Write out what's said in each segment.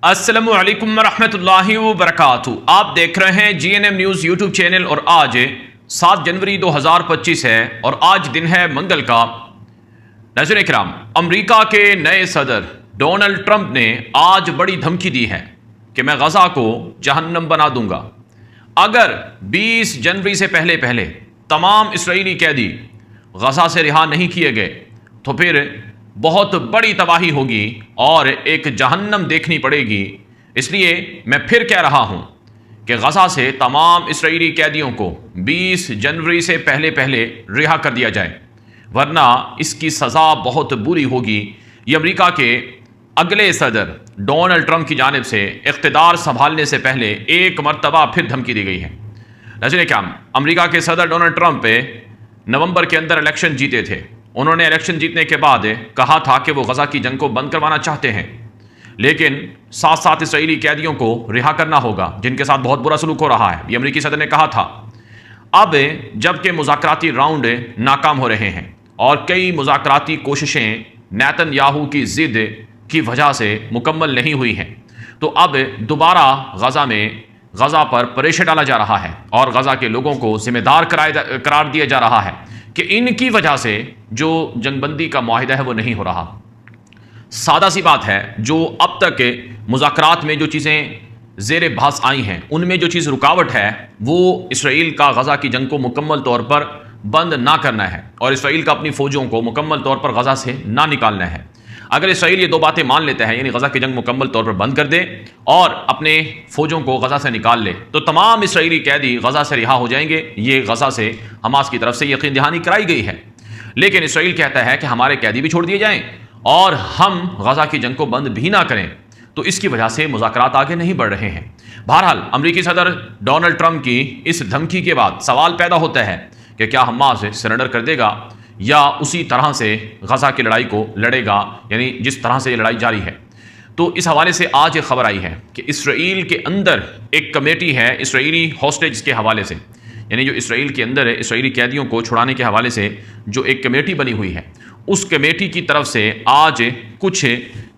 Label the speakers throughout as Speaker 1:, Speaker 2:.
Speaker 1: अस्सलामु अलैकुम वरहमतुल्लाहि वबरकातुहू। आप देख रहे हैं जीएनएम न्यूज़ यूट्यूब चैनल और आज 7 जनवरी 2025 है और आज दिन है मंगल का। नाज़रीन इकराम, अमेरिका के नए सदर डोनाल्ड ट्रंप ने आज बड़ी धमकी दी है कि मैं गजा को जहन्नम बना दूंगा। अगर 20 जनवरी से पहले पहले तमाम इस्राईली कैदी गजा से रिहा नहीं किए गए तो फिर बहुत बड़ी तबाही होगी और एक जहन्नम देखनी पड़ेगी। इसलिए मैं फिर कह रहा हूं कि गजा से तमाम इस्राईली कैदियों को 20 जनवरी से पहले पहले रिहा कर दिया जाए, वरना इसकी सज़ा बहुत बुरी होगी। ये अमेरिका के अगले सदर डोनाल्ड ट्रंप की जानिब से इख्तिदार संभालने से पहले एक मरतबा फिर धमकी दी गई है। नाज़रीन इकराम, अमेरिका के सदर डोनाल्ड ट्रंप नवंबर के अंदर इलेक्शन जीते थे। उन्होंने इलेक्शन जीतने के बाद कहा था कि वो गजा की जंग को बंद करवाना चाहते हैं, लेकिन साथ साथ इस्राईली कैदियों को रिहा करना होगा जिनके साथ बहुत बुरा सलूक हो रहा है, ये अमेरिकी सदर ने कहा था। अब जबकि मुज़ाकराती राउंड नाकाम हो रहे हैं और कई मुज़ाकराती कोशिशें नेतन्याहू की ज़िद की वजह से मुकम्मल नहीं हुई हैं, तो अब दोबारा गजा पर प्रेशर डाला जा रहा है और गजा के लोगों को जिम्मेदार करार दिया जा रहा है कि इनकी वजह से जो जंगबंदी का मुआहिदा है वो नहीं हो रहा। सादा सी बात है, जो अब तक मुज़ाकरात में जो चीज़ें ज़ेर बहस आई हैं उनमें जो चीज़ रुकावट है वो इसराइल का गजा की जंग को मुकम्मल तौर पर बंद ना करना है और इसराइल का अपनी फ़ौजों को मुकम्मल तौर पर गजा से ना निकालना है। अगर इसराइल ये दो बातें मान लेता है, यानी गजा की जंग मुकम्मल तौर पर बंद कर दे और अपने फ़ौजों को गजा से निकाल ले, तो तमाम इसराइली कैदी गजा से रिहा हो जाएंगे। ये गजा से हमास की तरफ से यकीन दहानी कराई गई है, लेकिन इसराइल कहता है कि हमारे कैदी भी छोड़ दिए जाएं और हम गजा की जंग को बंद भी ना करें, तो इसकी वजह से मुज़ाकरात आगे नहीं बढ़ रहे हैं। बहरहाल अमरीकी सदर डोनाल्ड ट्रंप की इस धमकी के बाद सवाल पैदा होता है कि क्या हमास सरेंडर कर देगा या उसी तरह से गजा की लड़ाई को लड़ेगा, यानी जिस तरह से ये लड़ाई जारी है। तो इस हवाले से आज एक खबर आई है कि इसराइल के अंदर एक कमेटी है इसराइली हॉस्टेज के हवाले से, यानी जो इसराइल के अंदर है इसराइली कैदियों को छुड़ाने के हवाले से जो एक कमेटी बनी हुई है, उस कमेटी की तरफ से आज कुछ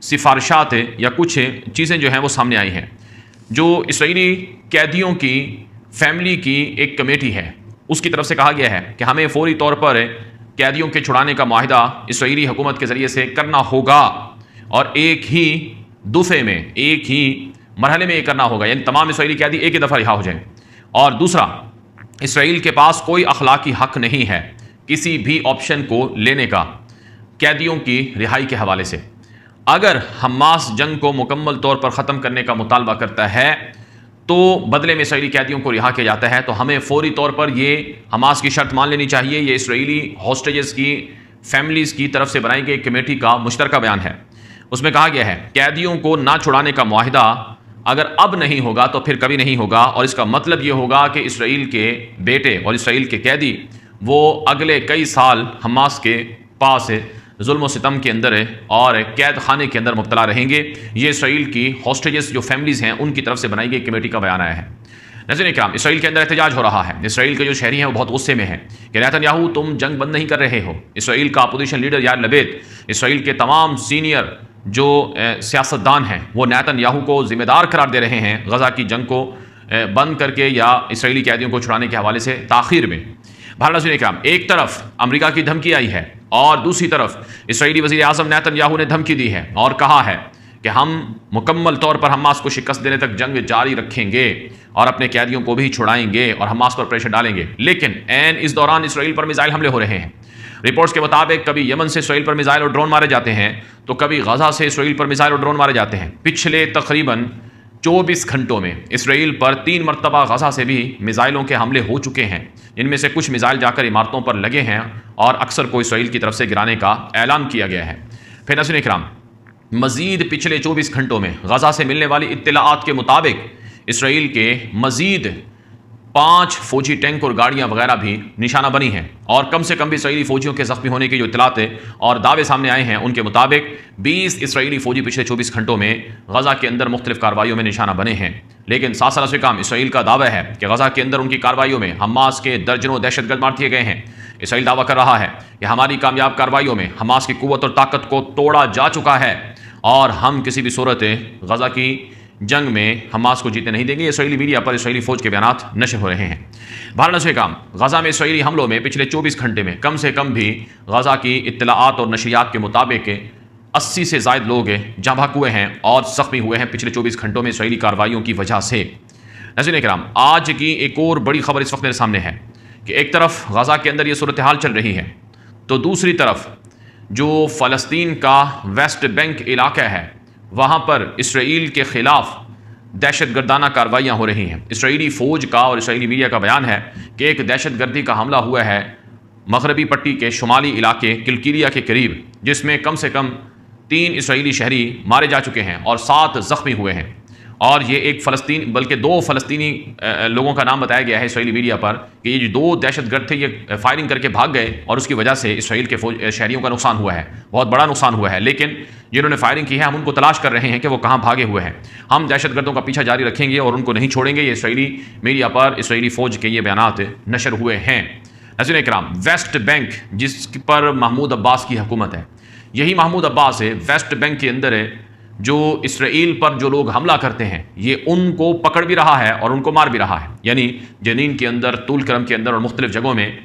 Speaker 1: सिफारिशात या कुछ चीज़ें जो हैं वो सामने आई हैं। जो इसराइली कैदियों की फैमिली की एक कमेटी है उसकी तरफ से कहा गया है कि हमें फौरी तौर पर कैदियों के छुड़ाने का माहिदा इसराइली हुकूमत के ज़रिए से करना होगा और एक ही दफ़े में, एक ही मरहले में ये करना होगा, यानी तमाम इसराइली कैदी एक ही दफ़ा रिहा हो जाएं। और दूसरा, इसराइल के पास कोई अखलाकी हक नहीं है किसी भी ऑप्शन को लेने का कैदियों की रिहाई के हवाले से। अगर हमास जंग को मुकम्मल तौर पर ख़त्म करने का मुतालबा करता है तो बदले में इसराइली कैदियों को रिहा किया जाता है, तो हमें फौरी तौर पर ये हमास की शर्त मान लेनी चाहिए। ये इसराइली हॉस्टेजेस की फैमिलीज़ की तरफ से बनाई गई कमेटी का मुश्तरका बयान है। उसमें कहा गया है कैदियों को ना छुड़ाने का मुआहिदा अगर अब नहीं होगा तो फिर कभी नहीं होगा, और इसका मतलब ये होगा कि इसराइल के बेटे और इसराइल के कैदी वो अगले कई साल हमास के पास जुल्म सितम के अंदर और कैद खाने के अंदर मुब्तला रहेंगे। ये इसराइल की हॉस्टेजेस जो फैमिलीज़ हैं उनकी तरफ से बनाई गई कमेटी का बयान आया है। नाज़रीन इकराम, इसराइल के अंदर एहतजाज हो रहा है। इसराइल के जो शहरी हैं वो बहुत गुस्से में हैं कि नेतन्याहू तुम जंग बंद नहीं कर रहे हो। इसराइल का अपोजिशन लीडर यार लबेद, इसराइल के तमाम सीनियर जो सियासतदान हैं वो नेतन्याहू को ज़िम्मेदार करार दे रहे हैं गजा की जंग को बंद करके या इसराइली कैदियों को छुड़ाने के हवाले से ताख़ीर में। नाज़रीन इकराम, एक तरफ अमेरिका की धमकी आई है और दूसरी तरफ इसराइली वज़ीर आज़म नेतन्याहू ने धमकी दी है और कहा है कि हम मुकम्मल तौर पर हमास को शिकस्त देने तक जंग जारी रखेंगे और अपने कैदियों को भी छुड़ाएंगे और हमास पर प्रेशर डालेंगे। लेकिन ऐन इस दौरान इसराइल पर मिसाइल हमले हो रहे हैं। रिपोर्ट्स के मुताबिक कभी यमन से इसराइल पर मिसाइल और ड्रोन मारे जाते हैं तो कभी गजा से इसराइल पर मिसाइल और ड्रोन मारे जाते हैं। पिछले तकरीबन 24 घंटों में इसराइल पर 3 मरतबा गजा से भी मिसाइलों के हमले हो चुके हैं। इनमें से कुछ मिसाइल जाकर इमारतों पर लगे हैं और अक्सर को इसराइल की तरफ से गिराने का ऐलान किया गया है। फिर नाज़रीन इकराम, मज़ीद पिछले 24 घंटों में गजा से मिलने वाली इत्तलाआत के मुताबिक इसराइल के मज़ीद 5 फौजी टैंक और गाड़ियां वगैरह भी निशाना बनी हैं और कम से कम भी इसराइली फौजियों के ज़ख्मी होने की जो इत्तलात और दावे सामने आए हैं उनके मुताबिक 20 इसराइली फौजी पिछले 24 घंटों में गजा के अंदर मुख्तलिफ कार्रवाइयों में निशाना बने हैं। लेकिन साथ से काम इसराइल का दावा है कि गजा के अंदर उनकी कार्रवाइयों में हमास के दर्जनों दहशतगर्द मार दिए गए हैं। इसराइल दावा कर रहा है कि हमारी कामयाब कार्रवाइयों में हमास की कुव्वत और ताकत को तोड़ा जा चुका है और हम किसी भी सूरत गज़ा की जंग में हमास को जीतने नहीं देंगे। इसराइली मीडिया पर इसराइली फ़ौज के बयान नशर हो रहे हैं। भारत काम गज़ा में इसराइली हमलों में पिछले 24 घंटे में कम से कम भी गज़ा की इत्तलाआत और नशरियात के मुताबिक 80 से ज़ायद लोग जहाँ भाग हुए हैं और ज़ख्मी हुए हैं पिछले 24 घंटों में इसराइली कार्रवाइयों की वजह से। नाज़रीन किराम, आज की एक और बड़ी खबर इस वक्त मेरे सामने है कि एक तरफ गज़ा के अंदर ये सूरत हाल चल रही है, तो दूसरी तरफ जो फ़लस्तीन का वेस्ट बैंक इलाका है वहाँ पर इसराइल के ख़िलाफ़ दहशत गर्दाना कार्रवाइयाँ हो रही हैं। इसराइली फ़ौज का और इसराइली मीडिया का बयान है कि एक दहशत गर्दी का हमला हुआ है मगरबी पट्टी के शुमाली इलाके किलकिलिया के करीब, जिसमें कम से कम 3 इसराइली शहरी मारे जा चुके हैं और 7 ज़ख्मी हुए हैं। और ये एक फ़लस्तीन बल्कि 2 फ़लस्तीनी लोगों का नाम बताया गया है इसराइली मीडिया पर कि ये जो 2 दहशतगर्द थे ये फायरिंग करके भाग गए और उसकी वजह से इसराइल के शहरियों का नुकसान हुआ है, बहुत बड़ा नुकसान हुआ है। लेकिन जिन्होंने फायरिंग की है हम उनको तलाश कर रहे हैं कि वो कहाँ भागे हुए हैं। हम दहशतगर्दों का पीछा जारी रखेंगे और उनको नहीं छोड़ेंगे। ये इसराइली मीडिया पर इसराइली फ़ौज के ये बयान नशर हुए हैं। नाज़रीन इकराम, वेस्ट बैंक जिस पर महमूद अब्बास की हुकूमत है, यही महमूद अब्बास है वेस्ट बैंक के अंदर है जो इसराइल पर जो लोग हमला करते हैं ये उनको पकड़ भी रहा है और उनको मार भी रहा है। यानी जनीन के अंदर, तूल करम के अंदर और मुख्तलिफ जगहों में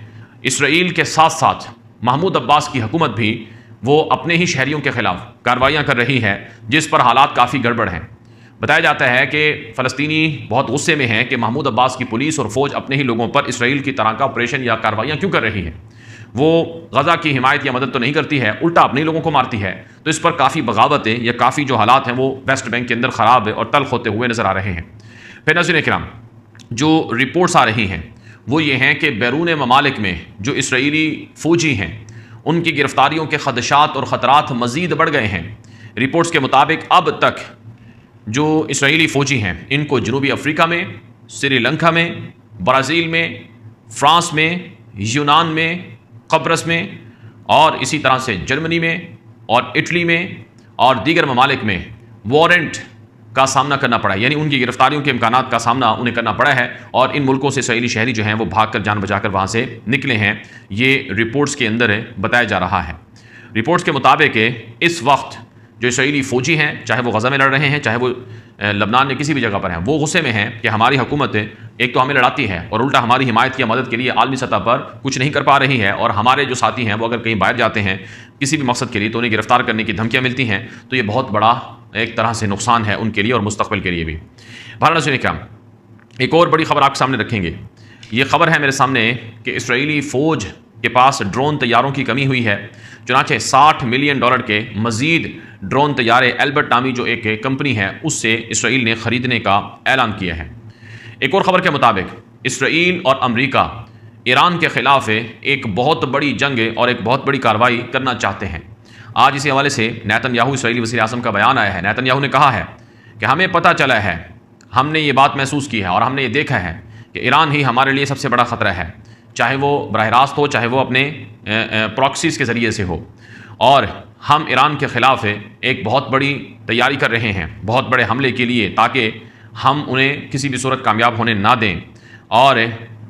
Speaker 1: इसराइल के साथ साथ महमूद अब्बास की हुकूमत भी वो अपने ही शहरियों के खिलाफ कार्रवाइयाँ कर रही है, जिस पर हालात काफ़ी गड़बड़ हैं। बताया जाता है कि फ़लस्तीनी बहुत गुस्से में हैं कि महमूद अब्बास की पुलिस और फ़ौज अपने ही लोगों पर इसराइल की तरह का ऑपरेशन या कार्रवाइयाँ क्यों कर रही है। वो गज़ा की हिमायत या मदद तो नहीं करती है, उल्टा अपने ही लोगों को मारती है। तो इस पर काफ़ी बगावतें या काफ़ी जो हालात हैं वो वेस्ट बैंक के अंदर ख़राब और तल्ख होते हुए नज़र आ रहे हैं। फिर नाज़रीन किराम, जो रिपोर्ट्स आ रही हैं वो ये हैं कि बैरून ममालिक में जो इसराइली फ़ौजी हैं उनकी गिरफ्तारियों के खदशात और ख़तरात मज़ीद बढ़ गए हैं। रिपोर्ट्स के मुताबिक अब तक जो इसराइली फ़ौजी हैं इनको जनूबी अफ्रीका में, श्रीलंका में, ब्राज़ील में, फ़्रांस में, यूनान में, कब्रस में और इसी तरह से जर्मनी में और इटली में और दीगर ममालिक में वारंट का सामना करना पड़ा है। यानी उनकी गिरफ्तारियों के इम्कानात का सामना उन्हें करना पड़ा है और इन मुल्कों से इसराइली शहरी जो हैं वो भागकर जान बचाकर वहाँ से निकले हैं। ये रिपोर्ट्स के अंदर बताया जा रहा है। रिपोर्ट्स के मुताबिक इस वक्त जो इसराइली फ़ौजी हैं, चाहे वो गज़ा में लड़ रहे हैं, चाहे वो लबनान में किसी भी जगह पर हैं, वो गुस्से में हैं कि हमारी हुकूमत एक तो हमें लड़ाती है और उल्टा हमारी हिमायत की मदद के लिए आलमी सतह पर कुछ नहीं कर पा रही है, और हमारे जो साथी हैं वो अगर कहीं बाहर जाते हैं किसी भी मकसद के लिए तो उन्हें गिरफ्तार करने की धमकियाँ मिलती हैं। तो ये बहुत बड़ा एक तरह से नुकसान है उनके लिए और मुस्तक़बिल के लिए भी। भारत क्या एक और बड़ी खबर आपके सामने रखेंगे। ये खबर है मेरे सामने कि इसराइली फ़ौज के पास ड्रोन तैयारों की कमी हुई है। चुनाचे $60 मिलियन के मज़ीद ड्रोन तैयारे एल्बर्ट नामी जो एक कंपनी है उससे इसराइल ने ख़रीदने का ऐलान किया है। एक और ख़बर के मुताबिक इसराइल और अमेरिका ईरान के ख़िलाफ़ एक बहुत बड़ी जंग और एक बहुत बड़ी कार्रवाई करना चाहते हैं। आज इसी हवाले से नेतन्याहू इसराइली वज़ीर आज़म का बयान आया है। नेतन्याहू ने कहा है कि हमें पता चला है, हमने ये बात महसूस की है और हमने ये देखा है कि ईरान ही हमारे लिए सबसे बड़ा ख़तरा है, चाहे वो बराह रास्त हो, चाहे वो अपने प्रॉक्सीज़ के ज़रिए से हो। और हम ईरान के ख़िलाफ़ एक बहुत बड़ी तैयारी कर रहे हैं, बहुत बड़े हमले के लिए, ताकि हम उन्हें किसी भी सूरत कामयाब होने ना दें। और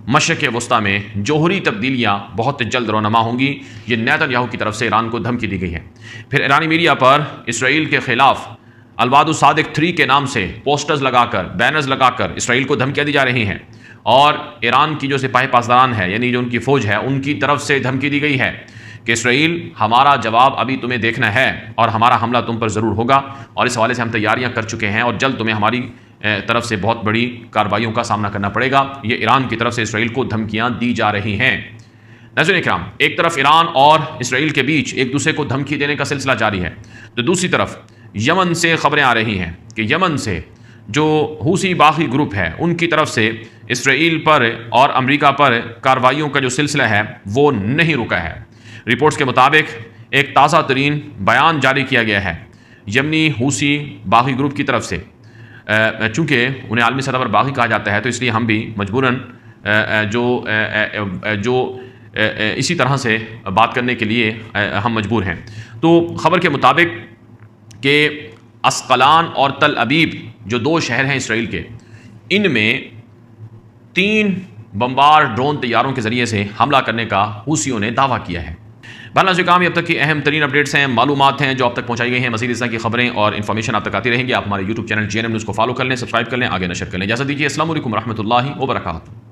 Speaker 1: मशरिक़ वस्ता में जोहरी तब्दीलियाँ बहुत जल्द रोनमा होंगी। ये नेतन्याहू की तरफ से ईरान को धमकी दी गई है। फिर ईरानी मीडिया पर इसराइल के ख़िलाफ़ अलवाद सादिक 3 के नाम से पोस्टर्स लगाकर, बैनर्स लगाकर इसराइल को धमकियाँ दी जा रही हैं। और ईरान की जो सिपाही पासदारान है, यानी जो उनकी फ़ौज है, उनकी तरफ से धमकी दी गई है कि इसराइल हमारा जवाब अभी तुम्हें देखना है और हमारा हमला तुम पर ज़रूर होगा, और इस हवाले से हम तैयारियां कर चुके हैं और जल्द तुम्हें हमारी तरफ से बहुत बड़ी कार्रवाइयों का सामना करना पड़ेगा। ये ईरान की तरफ से इसराइल को धमकियां दी जा रही हैं। नाज़रीन इकराम, एक तरफ ईरान और इसराइल के बीच एक दूसरे को धमकी देने का सिलसिला जारी है, तो दूसरी तरफ यमन से खबरें आ रही हैं कि यमन से जो हूसी बागी ग्रुप है उनकी तरफ से इसराइल पर और अमेरिका पर कार्रवाइयों का जो सिलसिला है वो नहीं रुका है। रिपोर्ट्स के मुताबिक एक ताज़ा तरीन बयान जारी किया गया है यमनी हूसी बागी ग्रुप की तरफ से। चूँकि उन्हें आलमी सतह पर बागी कहा जाता है तो इसलिए हम भी मजबूरन जो इसी तरह से बात करने के लिए हम मजबूर हैं। तो ख़बर के मुताबिक कि अस्कलान और तल अबीब जो 2 शहर हैं इसराइल के, इनमें 3 बमबार ड्रोन तैयारों के ज़रिए से हमला करने का हूसियों ने दावा किया है। बहरहाल काम अब तक की अहम तरीन अपडेट्स हैं, मालूमात हैं जो आप तक पहुंचाई गई हैं। मज़ीद इस तरह की खबरें और इन्फॉर्मेशन आप तक आती रहेंगी। आप हमारे यूट्यूब चैनल GNM न्यूज़ को फॉलो कर लें, सब्सक्राइब कर लें, आगे नशर कर लें। इजाज़त दीजिए। अस्सलाम वालेकुम रहमतुल्लाहि व बरकातुहू।